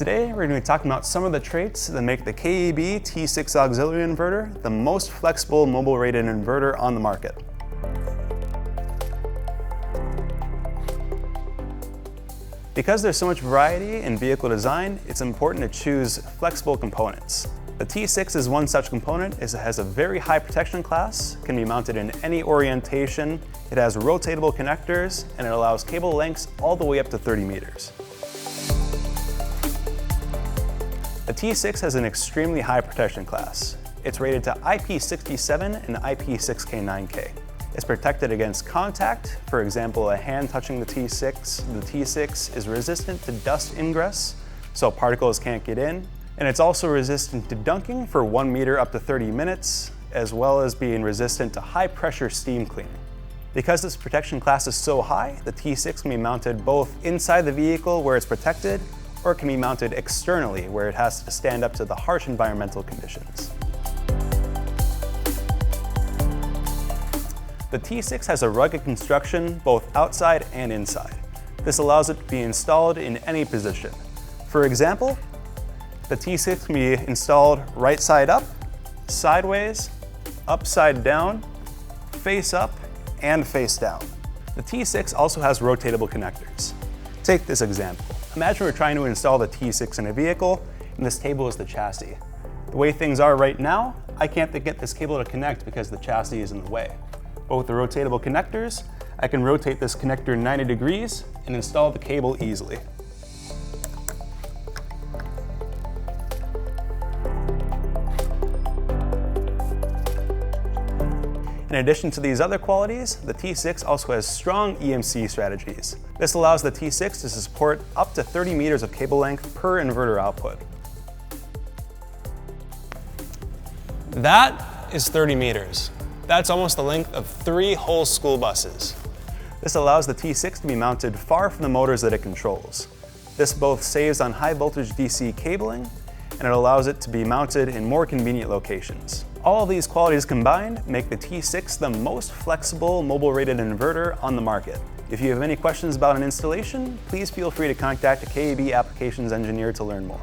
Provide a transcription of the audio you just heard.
Today, we're going to be talking about some of the traits that make the KEB T6 Auxiliary Inverter the most flexible mobile rated inverter on the market. Because there's so much variety in vehicle design, it's important to choose flexible components. The T6 is one such component as it has a very high protection class, can be mounted in any orientation, it has rotatable connectors, and it allows cable lengths all the way up to 30 meters. The T6 has an extremely high protection class. It's rated to IP67 and IP6K9K. It's protected against contact, for example, a hand touching the T6. The T6 is resistant to dust ingress, so particles can't get in. And it's also resistant to dunking for 1 meter up to 30 minutes, as well as being resistant to high pressure steam cleaning. Because this protection class is so high, the T6 can be mounted both inside the vehicle where it's protected, or it can be mounted externally where it has to stand up to the harsh environmental conditions. The T6 has a rugged construction both outside and inside. This allows it to be installed in any position. For example, the T6 can be installed right side up, sideways, upside down, face up, and face down. The T6 also has rotatable connectors. Take this example. Imagine we're trying to install the T6 in a vehicle, and this cable is the chassis. The way things are right now, I can't get this cable to connect because the chassis is in the way. But with the rotatable connectors, I can rotate this connector 90 degrees and install the cable easily. In addition to these other qualities, the T6 also has strong EMC strategies. This allows the T6 to support up to 30 meters of cable length per inverter output. That is 30 meters. That's almost the length of 3 whole school buses. This allows the T6 to be mounted far from the motors that it controls. This both saves on high voltage DC cabling, and it allows it to be mounted in more convenient locations. All of these qualities combined make the T6 the most flexible mobile rated inverter on the market. If you have any questions about an installation, please feel free to contact a KEB applications engineer to learn more.